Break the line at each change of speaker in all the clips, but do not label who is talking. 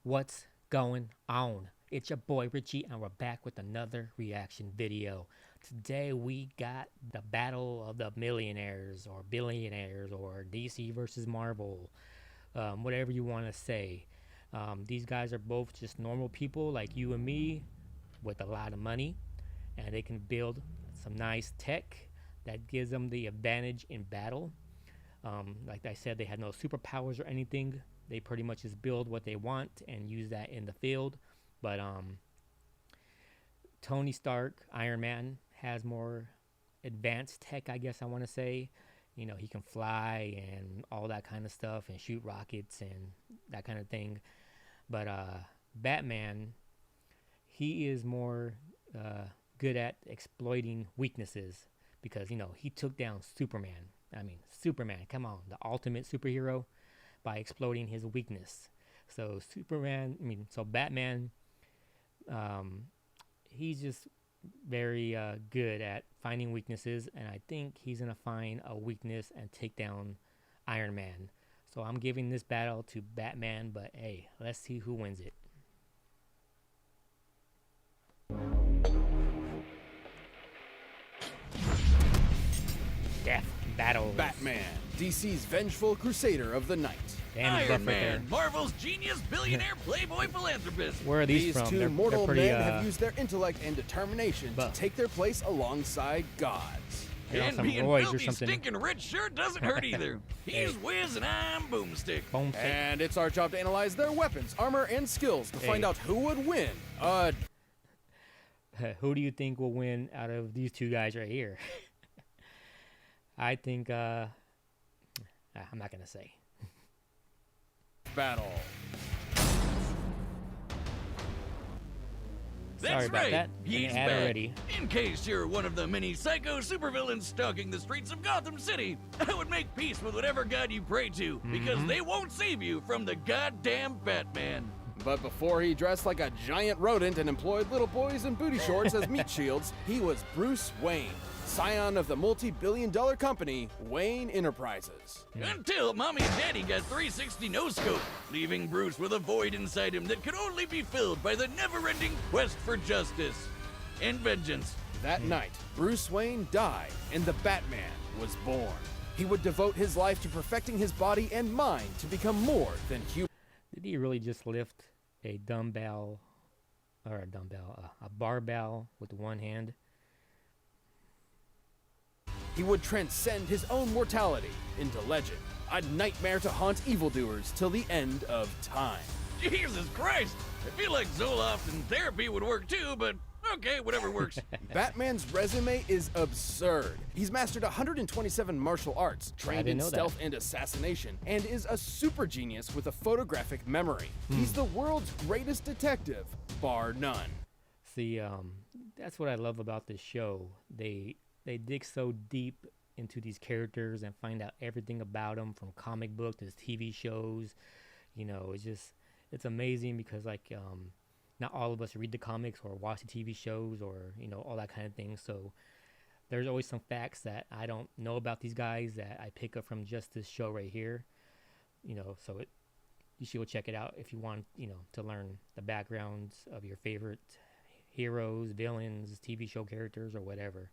What's going on? It's your boy Richie, and we're back with another reaction video. Today we got the battle of the millionaires, or billionaires, or DC versus Marvel, whatever you want to say. These guys are both just normal people like you and me with a lot of money, and they can build some nice tech that gives them the advantage in battle. Like I said, they had no superpowers or anything. They pretty much just build what they want and use that in the field. But Tony Stark, Iron Man, has more advanced tech, I guess I want to say. You know, he can fly and all that kind of stuff and shoot rockets and that kind of thing. But Batman, he is more good at exploiting weaknesses because, you know, he took down Superman. I mean, Superman, come on, the ultimate superhero, by exploiting his weakness. So Batman, he's just very good at finding weaknesses, and I think he's gonna find a weakness and take down Iron Man. So I'm giving this battle to Batman, but hey, let's see who wins it. Death battle.
Batman, DC's vengeful crusader of the night.
Iron Man, Marvel's genius, billionaire, playboy, philanthropist.
Where are these from?
Two mortal men have used their intellect and determination to take their place alongside gods.
And being filthy, stinking rich sure doesn't hurt either. He's Wiz and I'm Boomstick.
And it's our job to analyze their weapons, armor, and skills to find out who would win.
Who do you think will win out of these two guys right here? I think, I'm not gonna say.
Battle.
That's right.
That.
He's back. Already. In case you're one of the many psycho supervillains stalking the streets of Gotham City, I would make peace with whatever god you pray to, because they won't save you from the goddamn Batman.
But before he dressed like a giant rodent and employed little boys in booty shorts as meat shields, he was Bruce Wayne, scion of the multi-billion-dollar company, Wayne Enterprises.
Until Mommy and Daddy got 360 no-scope, leaving Bruce with a void inside him that could only be filled by the never-ending quest for justice and vengeance.
That night, Bruce Wayne died, and the Batman was born. He would devote his life to perfecting his body and mind to become more than human.
Did he really just lift a dumbbell, or a barbell with one hand?
He would transcend his own mortality into legend, a nightmare to haunt evildoers till the end of time.
Jesus Christ! I feel like Zoloft and therapy would work too, but okay, whatever works.
Batman's resume is absurd. He's mastered 127 martial arts, trained in stealth and assassination, and is a super genius with a photographic memory. He's the world's greatest detective, bar none.
See, that's what I love about this show. They dig so deep into these characters and find out everything about them, from comic book to TV shows. You know, it's amazing because, like, not all of us read the comics or watch the TV shows or, you know, all that kind of thing. So there's always some facts that I don't know about these guys that I pick up from just this show right here. You know, so you should go check it out if you want, you know, to learn the backgrounds of your favorite heroes, villains, TV show characters, or whatever.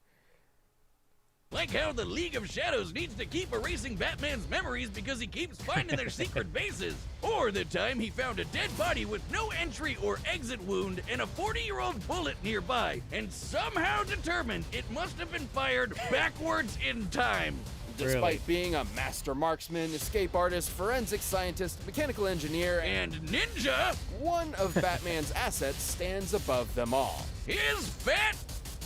Like how the League of Shadows needs to keep erasing Batman's memories because he keeps finding their secret bases. Or the time he found a dead body with no entry or exit wound and a 40-year-old bullet nearby, and somehow determined it must have been fired backwards in time.
Despite being a master marksman, escape artist, forensic scientist, mechanical engineer,
and ninja,
one of Batman's assets stands above them all.
His fat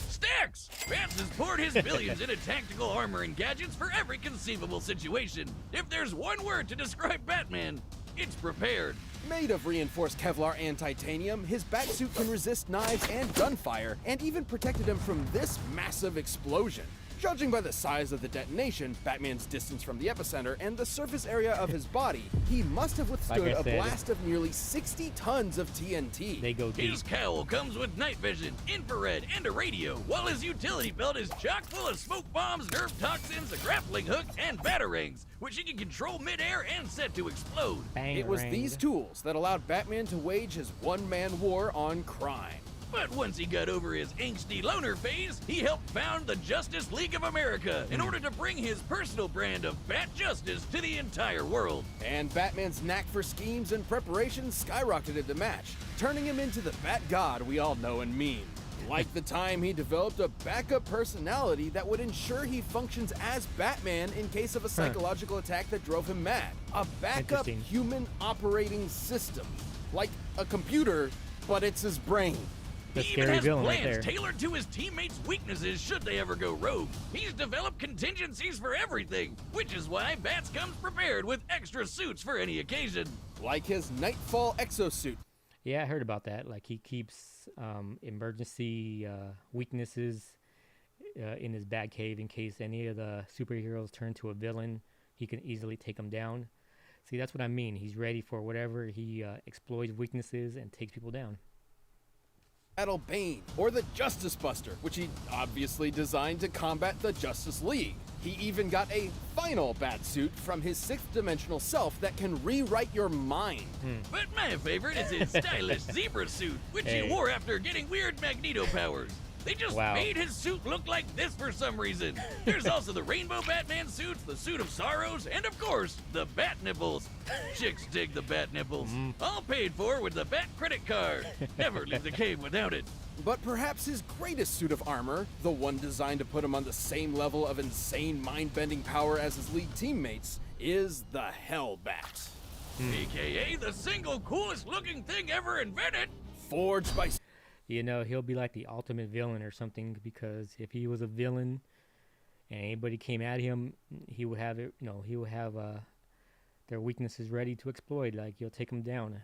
stacks! Bats has poured his billions into tactical armor and gadgets for every conceivable situation. If there's one word to describe Batman, it's prepared.
Made of reinforced Kevlar and titanium, his batsuit can resist knives and gunfire, and even protected him from this massive explosion. Judging by the size of the detonation, Batman's distance from the epicenter, and the surface area of his body, he must have withstood a blast of nearly 60 tons of TNT.
They go deep.
His cowl comes with night vision, infrared, and a radio, while his utility belt is chock full of smoke bombs, nerve toxins, a grappling hook, and batarangs, which he can control mid-air and set to explode.
It was these tools that allowed Batman to wage his one-man war on crime.
But once he got over his angsty loner phase, he helped found the Justice League of America in order to bring his personal brand of Bat Justice to the entire world.
And Batman's knack for schemes and preparation skyrocketed the match, turning him into the Bat God we all know and meme. Like the time he developed a backup personality that would ensure he functions as Batman in case of a psychological attack that drove him mad. A backup human operating system. Like a computer, but it's his brain.
He even has plans tailored to his teammates' weaknesses should they ever go rogue. He's developed contingencies for everything, which is why Bats comes prepared with extra suits for any occasion.
Like his Nightfall exosuit.
Yeah, I heard about that. Like he keeps emergency weaknesses in his bat cave in case any of the superheroes turn to a villain. He can easily take them down. See, that's what I mean. He's ready for whatever. He exploits weaknesses and takes people down.
Battle Bane, or the Justice Buster, which he obviously designed to combat the Justice League. He even got a final Batsuit from his sixth-dimensional self that can rewrite your mind.
But my favorite is his stylish zebra suit, which he wore after getting weird Magneto powers. They just made his suit look like this for some reason. There's also the Rainbow Batman suits, the Suit of Sorrows, and of course, the Bat Nipples. Chicks dig the Bat Nipples. All paid for with the Bat credit card. Never leave the cave without it.
But perhaps his greatest suit of armor, the one designed to put him on the same level of insane mind-bending power as his League teammates, is the Hellbat.
AKA the single coolest looking thing ever invented.
Forged by...
You know, he'll be like the ultimate villain or something, because if he was a villain and anybody came at him, he would have it. He would have their weaknesses ready to exploit. Like he'll take them down.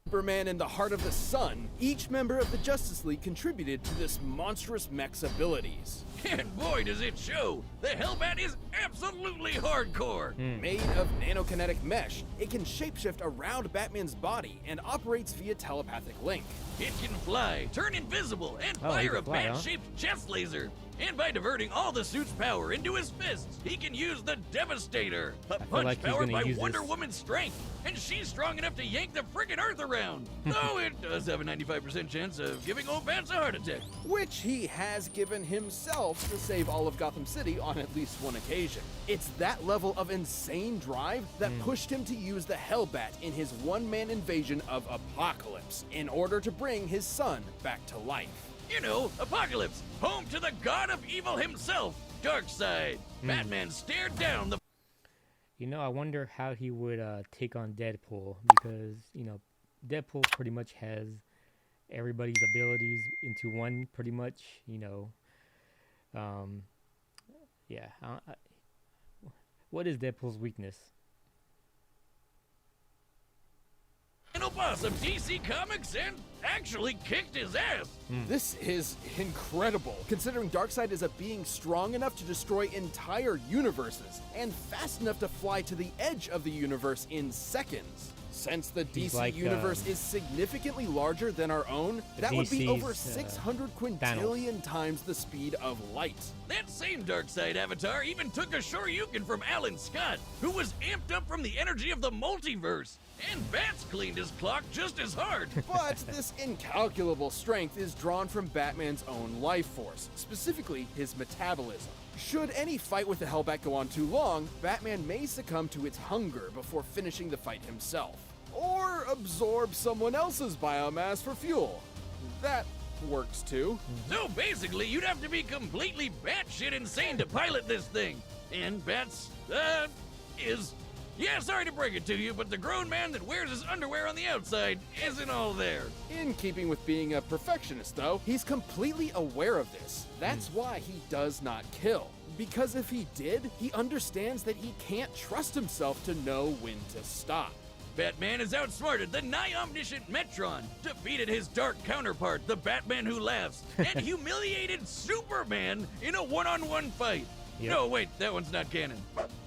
Superman in the Heart of the Sun, each member of the Justice League contributed to this monstrous mech's abilities.
And boy does it show! The Hellbat is absolutely hardcore!
Made of nanokinetic mesh, it can shapeshift around Batman's body and operates via telepathic link.
It can fly, turn invisible, and fire a bat-shaped chest laser. And by diverting all the suit's power into his fists, he can use the Devastator, a punch powered by Wonder Woman's strength. And she's strong enough to yank the frickin' Earth around. Though it does have a 95% chance of giving old Bats a heart attack.
Which he has given himself to save all of Gotham City on at least one occasion. It's that level of insane drive that pushed him to use the Hellbat in his one-man invasion of Apocalypse in order to bring his son back to life.
You know, Apocalypse, home to the god of evil himself, Darkseid. Batman stared down the...
I wonder how he would take on Deadpool, because, Deadpool pretty much has everybody's abilities into one, pretty much, what is Deadpool's weakness?
boss of DC Comics and actually kicked his ass.
This is incredible, considering Darkseid is a being strong enough to destroy entire universes and fast enough to fly to the edge of the universe in seconds. Since the DC universe is significantly larger than our own, that would be over 600 quintillion times the speed of light.
That same Darkseid avatar even took a Shoryuken from Alan Scott, who was amped up from the energy of the multiverse. And Bats cleaned his clock just as hard.
But this incalculable strength is drawn from Batman's own life force, specifically his metabolism. Should any fight with the Hellbat go on too long, Batman may succumb to its hunger before finishing the fight himself. Or absorb someone else's biomass for fuel. That works too.
So basically, you'd have to be completely batshit insane to pilot this thing. And Bats, yeah, sorry to break it to you, but the grown man that wears his underwear on the outside isn't all there.
In keeping with being a perfectionist, though, he's completely aware of this. That's why he does not kill. Because if he did, he understands that he can't trust himself to know when to stop.
Batman has outsmarted the nigh-omniscient Metron, defeated his dark counterpart, the Batman Who Laughs, and humiliated Superman in a one-on-one fight.
Yep.
No, wait, that one's not canon.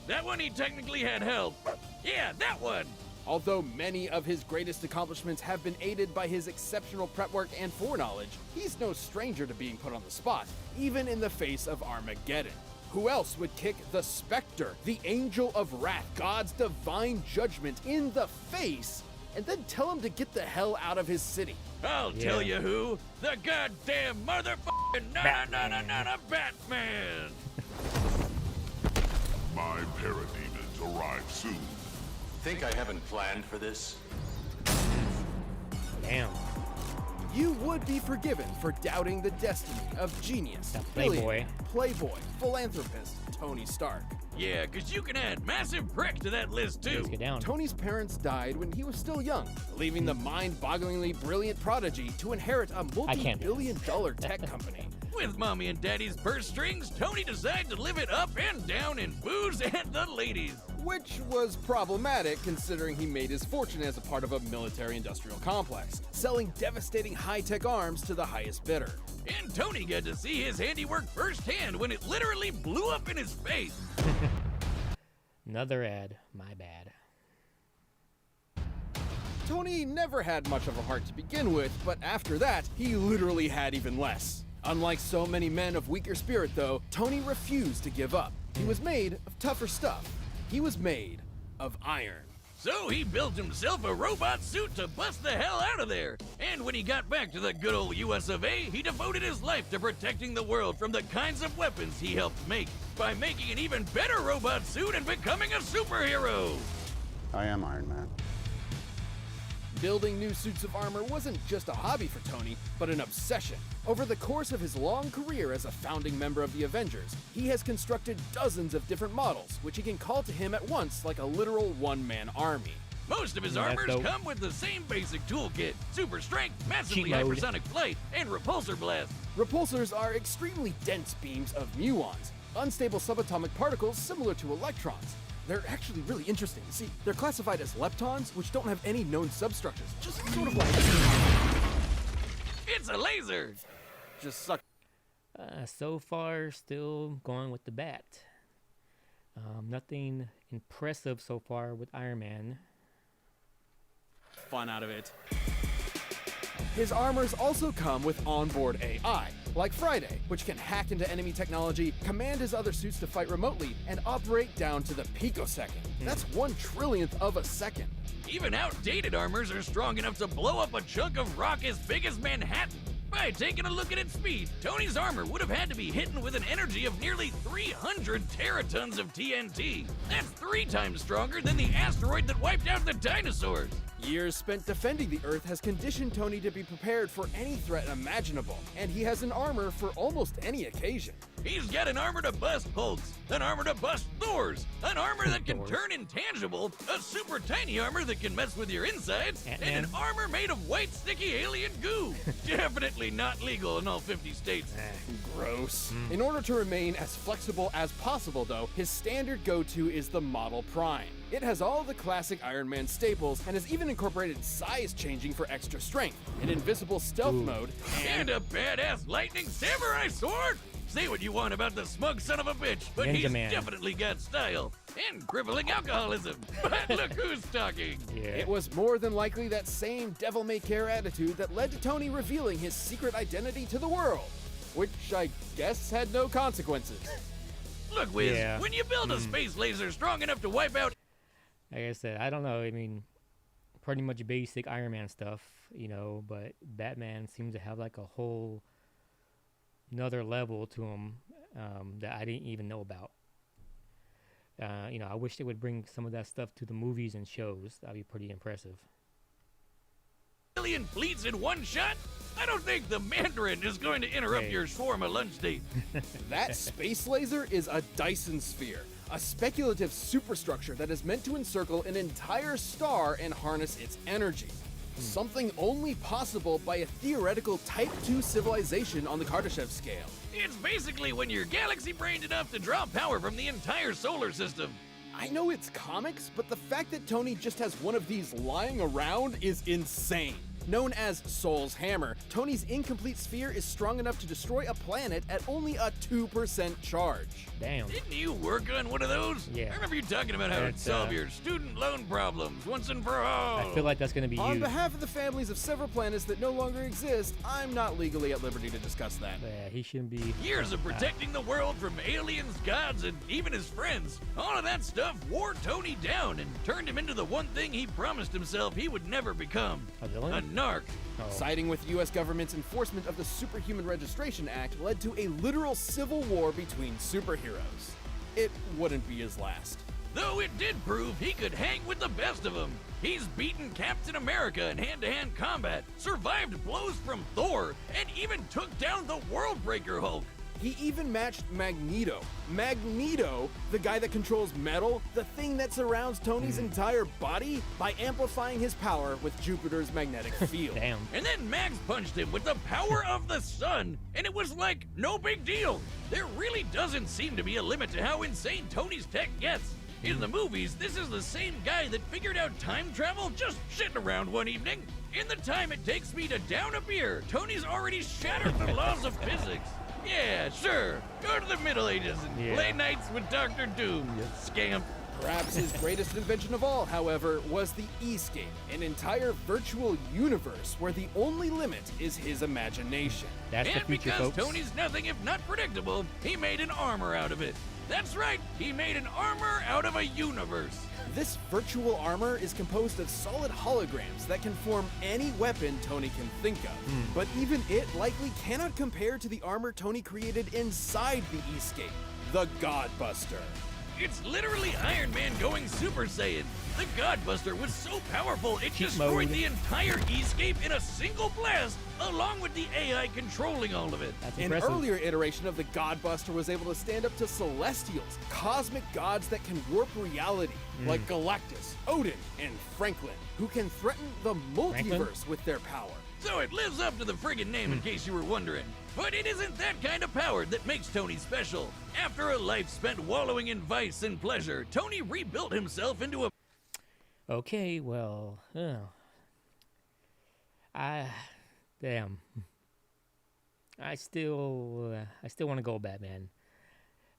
That one he technically had help. Yeah, that one!
Although many of his greatest accomplishments have been aided by his exceptional prep work and foreknowledge, he's no stranger to being put on the spot, even in the face of Armageddon. Who else would kick the Spectre, the Angel of Wrath, God's divine judgment, in the face, and then tell him to get the hell out of his city?
I'll tell you who. The goddamn motherfucking Batman!
My parademons arrive soon.
Think I haven't planned for this?
Damn.
You would be forgiven for doubting the destiny of genius,
playboy,
philanthropist, Tony Stark.
Yeah, cause you can add massive prick to that list too.
Let's get down.
Tony's parents died when he was still young, leaving the mind-bogglingly brilliant prodigy to inherit a multi-billion-dollar tech company.
With mommy and daddy's purse strings, Tony decided to live it up and down in booze and the ladies.
Which was problematic considering he made his fortune as a part of a military-industrial complex, selling devastating high-tech arms to the highest bidder.
And Tony got to see his handiwork firsthand when it literally blew up in his face.
Another ad. My bad.
Tony never had much of a heart to begin with, but after that, he literally had even less. Unlike so many men of weaker spirit, though, Tony refused to give up. He was made of tougher stuff. He was made of iron.
So he built himself a robot suit to bust the hell out of there. And when he got back to the good old US of A, he devoted his life to protecting the world from the kinds of weapons he helped make, by making an even better robot suit and becoming a superhero.
I am Iron Man.
Building new suits of armor wasn't just a hobby for Tony, but an obsession. Over the course of his long career as a founding member of the Avengers, he has constructed dozens of different models, which he can call to him at once like a literal one-man army.
Most of his armors come with the same basic toolkit: super strength, massively hypersonic flight, and repulsor blast.
Repulsors are extremely dense beams of muons, unstable subatomic particles similar to electrons. They're actually really interesting. See, they're classified as leptons, which don't have any known substructures. Just sort of like...
It's a laser!
Just suck.
So far, still going with the bat. Nothing impressive so far with Iron Man.
Fun out of it. His armors also come with onboard AI, like Friday, which can hack into enemy technology, command his other suits to fight remotely, and operate down to the picosecond. That's 1/trillionth of a second.
Even outdated armors are strong enough to blow up a chunk of rock as big as Manhattan. By taking a look at its speed, Tony's armor would have had to be hidden with an energy of nearly 300 teratons of TNT. That's 3 times stronger than the asteroid that wiped out the dinosaurs.
Years spent defending the Earth has conditioned Tony to be prepared for any threat imaginable, and he has an armor for almost any occasion.
He's got an armor to bust Hulks, an armor to bust Thors, an armor that can turn intangible, a super tiny armor that can mess with your insides, and an armor made of white sticky alien goo. Definitely not legal in all 50 states.
Gross. In order to remain as flexible as possible, though, his standard go-to is the Model Prime. It has all the classic Iron Man staples and has even incorporated size changing for extra strength, an invisible stealth mode,
and a badass lightning samurai sword. Say what you want about the smug son of a bitch, but he's definitely got style and crippling alcoholism. But look who's talking.
It was more than likely that same devil-may-care attitude that led to Tony revealing his secret identity to the world, which I guess had no consequences.
Look, Wiz, when you build a space laser strong enough to wipe out...
Like I said, I don't know. I mean, pretty much basic Iron Man stuff, you know, but Batman seems to have like a whole another level to him that I didn't even know about. You know, I wish they would bring some of that stuff to the movies and shows. That'd be pretty impressive.
Million fleets in one shot? I don't think the Mandarin is going to interrupt your shawarma lunch date.
That space laser is a Dyson sphere, a speculative superstructure that is meant to encircle an entire star and harness its energy. Something only possible by a theoretical Type 2 civilization on the Kardashev scale.
It's basically when you're galaxy-brained enough to draw power from the entire solar system.
I know it's comics, but the fact that Tony just has one of these lying around is insane. Known as Soul's Hammer, Tony's incomplete sphere is strong enough to destroy a planet at only a 2% charge.
Damn.
Didn't you work on one of those?
Yeah.
I remember you talking about how it'd solve your student loan problems once and for all.
I feel like that's going to be
On
used.
behalf of the families of several planets that no longer exist, I'm not legally at liberty to discuss that.
Yeah, he shouldn't be.
Years of protecting the world from aliens, gods, and even his friends. All of that stuff wore Tony down and turned him into the one thing he promised himself he would never become.
A villain?
A narc.
Oh.
Siding with the U.S. government's enforcement of the Superhuman Registration Act led to a literal civil war between superheroes. It wouldn't be his last.
Though it did prove he could hang with the best of them. He's beaten Captain America in hand-to-hand combat, survived blows from Thor, and even took down the Worldbreaker Hulk.
He even matched Magneto. Magneto, the guy that controls metal, the thing that surrounds Tony's entire body, by amplifying his power with Jupiter's magnetic field.
Damn.
And then Max punched him with the power of the sun, and it was like, no big deal. There really doesn't seem to be a limit to how insane Tony's tech gets. In the movies, this is the same guy that figured out time travel just sitting around one evening. In the time it takes me to down a beer, Tony's already shattered the laws of physics. Yeah, sure. Go to the Middle Ages and play nights with Dr. Doom, you scamp.
Perhaps his greatest invention of all, however, was the E-scape, an entire virtual universe where the only limit is his imagination.
That's the
And
future,
because
folks.
Tony's nothing if not predictable, he made an armor out of it. That's right, he made an armor out of a universe.
This virtual armor is composed of solid holograms that can form any weapon Tony can think of. But even it likely cannot compare to the armor Tony created inside the E-scape, the Godbuster.
It's literally Iron Man going Super Saiyan. The Godbuster was so powerful it
Cheat
destroyed
mode.
the entire E-scape in a single blast, along with the AI controlling all of it.
That's
An
impressive.
earlier iteration of the Godbuster was able to stand up to Celestials, cosmic gods that can warp reality, like Galactus, Odin, and Franklin, who can threaten the multiverse with their power.
So it lives up to the friggin' name in case you were wondering. But it isn't that kind of power that makes Tony special. After a life spent wallowing in vice and pleasure, Tony rebuilt himself into a
Okay, well, damn. I still want to go Batman.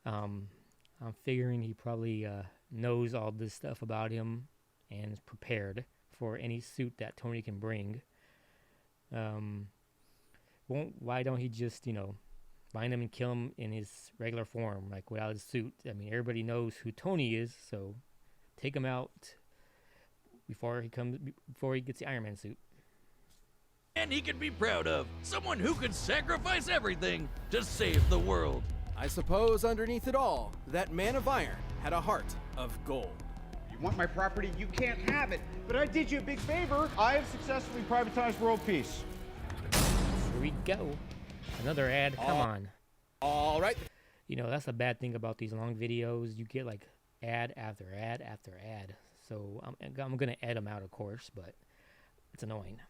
I'm figuring he probably knows all this stuff about him and is prepared for any suit that Tony can bring. Why don't he just, find him and kill him in his regular form, like without his suit? I mean, everybody knows who Tony is, so take him out before he gets the Iron Man suit.
man he could be proud of. Someone who could sacrifice everything to save the world.
I suppose underneath it all, that man of iron had a heart of gold.
You want my property? You can't have it. But I did you a big favor. I have successfully privatized world peace.
Here we go. Another ad. Come on.
All right.
That's a bad thing about these long videos. You get like ad after ad after ad. So I'm going to add them out, of course, but it's annoying.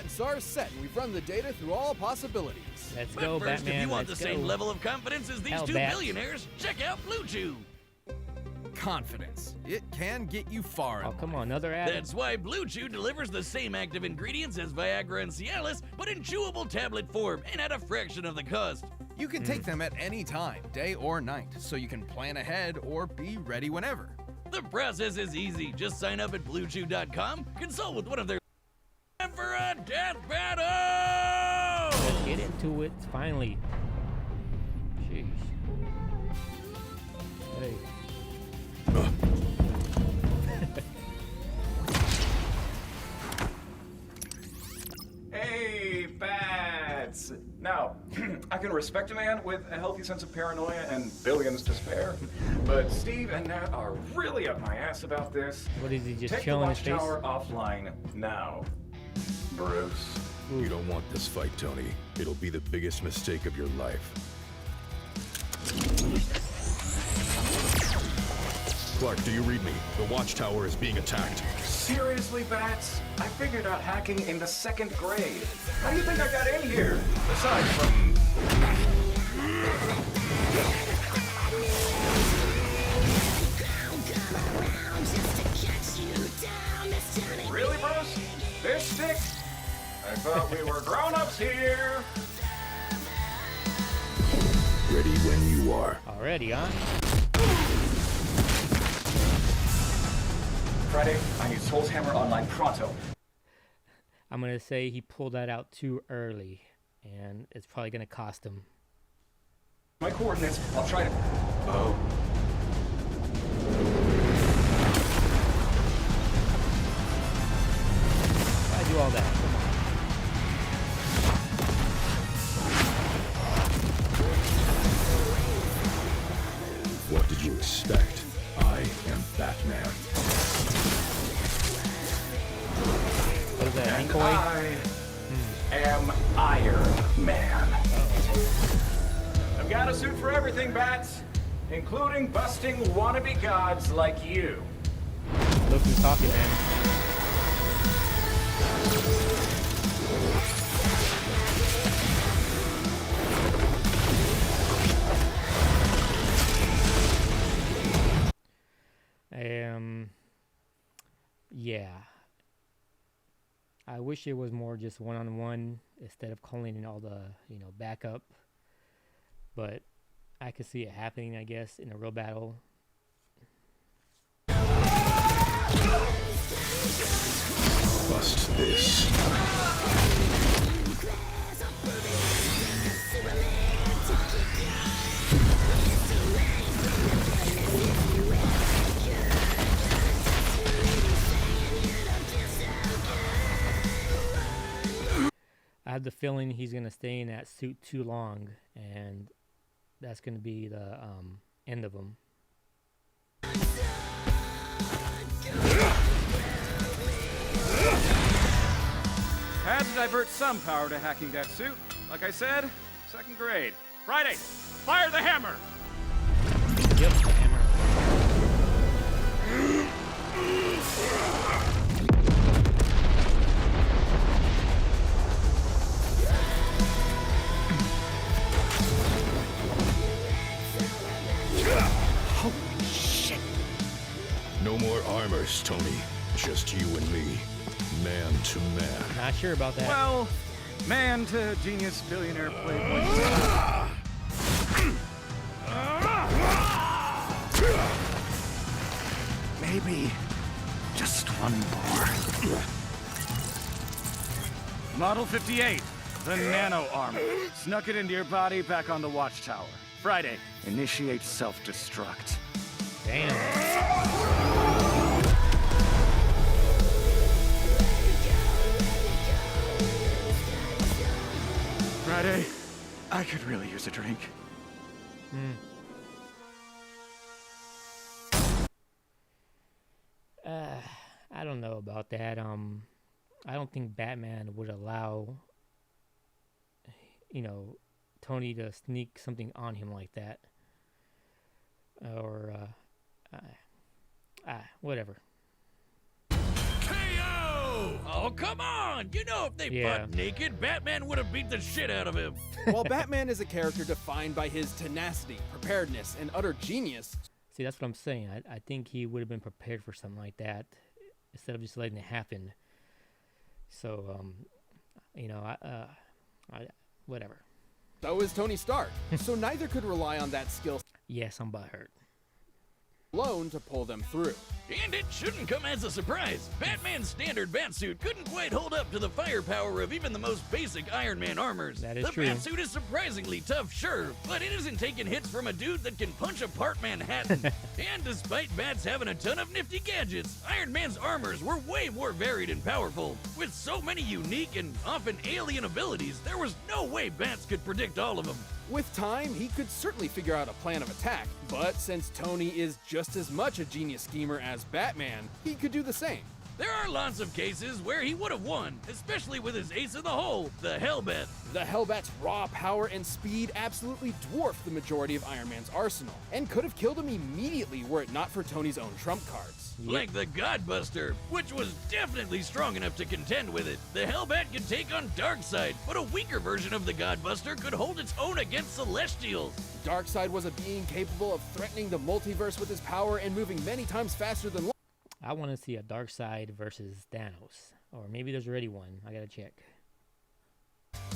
SAR's set, and we've run the data through all possibilities.
Let's
But
go,
first,
Batman.
if you want
Let's
the same
go.
level of confidence as these
Hell,
two
Bats.
billionaires, check out Blue Chew.
Confidence. It can get you far.
Oh, come on. Another ad?
That's why Blue Chew delivers the same active ingredients as Viagra and Cialis, but in chewable tablet form and at a fraction of the cost.
You can take them at any time, day or night, so you can plan ahead or be ready whenever.
The process is easy. Just sign up at BlueChew.com, consult with one of their time for a death battle!
Let's get into it, finally. Jeez. Hey.
Hey, Bats! Now, I can respect a man with a healthy sense of paranoia and billions to spare, but Steve and Nat are really up my ass about this.
What is he, just
Take the
chilling his face?
watchtower offline now.
Bruce, you don't want this fight, Tony. It'll be the biggest mistake of your life. Clark, do you read me? The watchtower is being attacked.
Seriously, Bats? I figured out hacking in the 2nd grade. How do you think I got in here? Aside from... This stick? I thought we were grown-ups here.
Ready when you are.
Already, huh?
Friday, I need Soul's Hammer online pronto.
I'm going to say he pulled that out too early, and it's probably going to cost him.
My coordinates, I'll try to... Oh.
Why do all that? Come on.
What did you expect? I am Batman.
What is that,
And
Ankoy?
I am Iron Man. I've got a suit for everything, Bats, including busting wannabe gods like you.
Look who's talking, man. Yeah. I wish it was more just one-on-one instead of calling in all the, backup. But I could see it happening, I guess, in a real battle.
Bust this.
I have the feeling he's going to stay in that suit too long, and that's going to be the end of him.
Had to divert some power to hacking that suit. Like I said, second grade. Friday, fire the hammer!
Yep, the hammer.
Holy shit! No more armors, Tony. Just you and me. Man to man.
Not sure about that.
Well, man to genius billionaire playboy. Maybe just one more. Model 58, the nano armor. Snuck it into your body back on the watchtower. Friday, initiate self-destruct.
Damn.
Friday, I could really use a drink.
I don't know about that. I don't think Batman would allow, Tony to sneak something on him like that. Or, whatever.
KO! Oh, come on! You know if they butt naked, Batman would have beat the shit out of him.
While Batman is a character defined by his tenacity, preparedness, and utter genius.
See, that's what I'm saying. I think he would have been prepared for something like that instead of just letting it happen. So, whatever.
So is Tony Stark. So neither could rely on that skill
Yes, I'm butthurt.
alone to pull them through.
And it shouldn't come as a surprise. Batman's standard batsuit couldn't quite hold up to the firepower of even the most basic Iron Man armors.
That is
the
true.
batsuit is surprisingly tough, sure, but it isn't taking hits from a dude that can punch apart Manhattan. And despite Bats having a ton of nifty gadgets, Iron Man's armors were way more varied and powerful. With so many unique and often alien abilities, there was no way Bats could predict all of them.
With time, he could certainly figure out a plan of attack, but since Tony is just as much a genius schemer as Batman, he could do the same.
There are lots of cases where he would have won, especially with his ace of the hole, the Hellbat.
The Hellbat's raw power and speed absolutely dwarfed the majority of Iron Man's arsenal, and could have killed him immediately were it not for Tony's own trump cards.
Like the Godbuster, which was definitely strong enough to contend with it. The Hellbat could take on Darkseid, but a weaker version of the Godbuster could hold its own against Celestials.
Darkseid was a being capable of threatening the multiverse with his power and moving many times faster than light.
I want to see a Darkseid versus Thanos. Or maybe there's already one. I gotta check.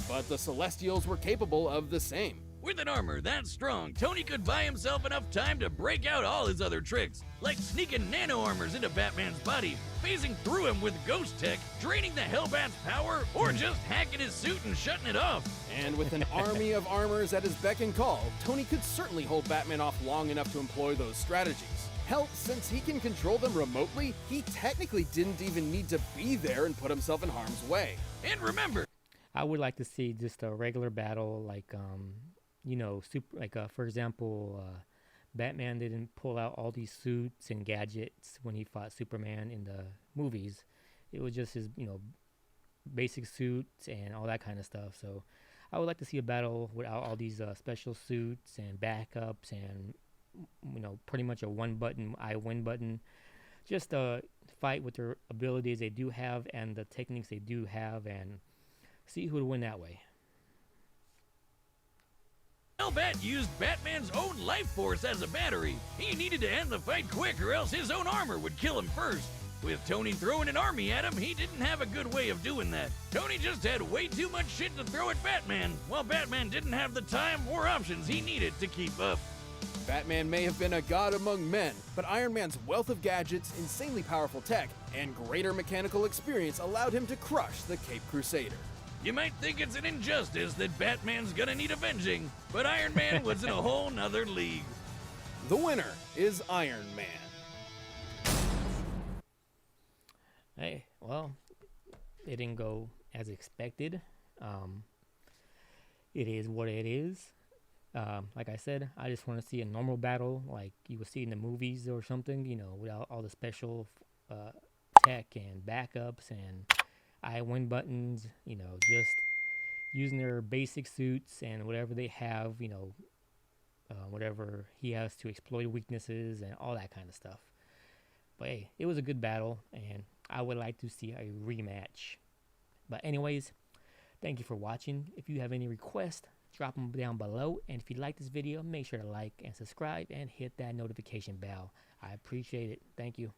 But the Celestials were capable of the same.
With an armor that strong, Tony could buy himself enough time to break out all his other tricks, like sneaking nano armors into Batman's body, phasing through him with ghost tech, draining the Hellbat's power, or just hacking his suit and shutting it off.
And with an army of armors at his beck and call, Tony could certainly hold Batman off long enough to employ those strategies. Hell, since he can control them remotely, he technically didn't even need to be there and put himself in harm's way.
And remember,
I would like to see just a regular battle, like for example, Batman didn't pull out all these suits and gadgets when he fought Superman in the movies. It was just his, basic suits and all that kind of stuff. So I would like to see a battle without all these special suits and backups and, pretty much a one-button I win button. Just fight with their abilities they do have and the techniques they do have and see who would win that way.
Hellbat used Batman's own life force as a battery. He needed to end the fight quick or else his own armor would kill him first. With Tony throwing an army at him, he didn't have a good way of doing that. Tony just had way too much shit to throw at Batman, while Batman didn't have the time or options he needed to keep up.
Batman may have been a god among men, but Iron Man's wealth of gadgets, insanely powerful tech, and greater mechanical experience allowed him to crush the Caped Crusader.
You might think it's an injustice that Batman's gonna need avenging, but Iron Man was in a whole nother league.
The winner is Iron Man.
Hey, well, it didn't go as expected. It is what it is. Like I said, I just want to see a normal battle like you would see in the movies or something, without all the special tech and backups and I win buttons, just using their basic suits and whatever they have, whatever he has to exploit weaknesses and all that kind of stuff. But hey, it was a good battle and I would like to see a rematch. But anyways, thank you for watching. If you have any requests, drop them down below. And if you like this video, make sure to like and subscribe and hit that notification bell. I appreciate it. Thank you.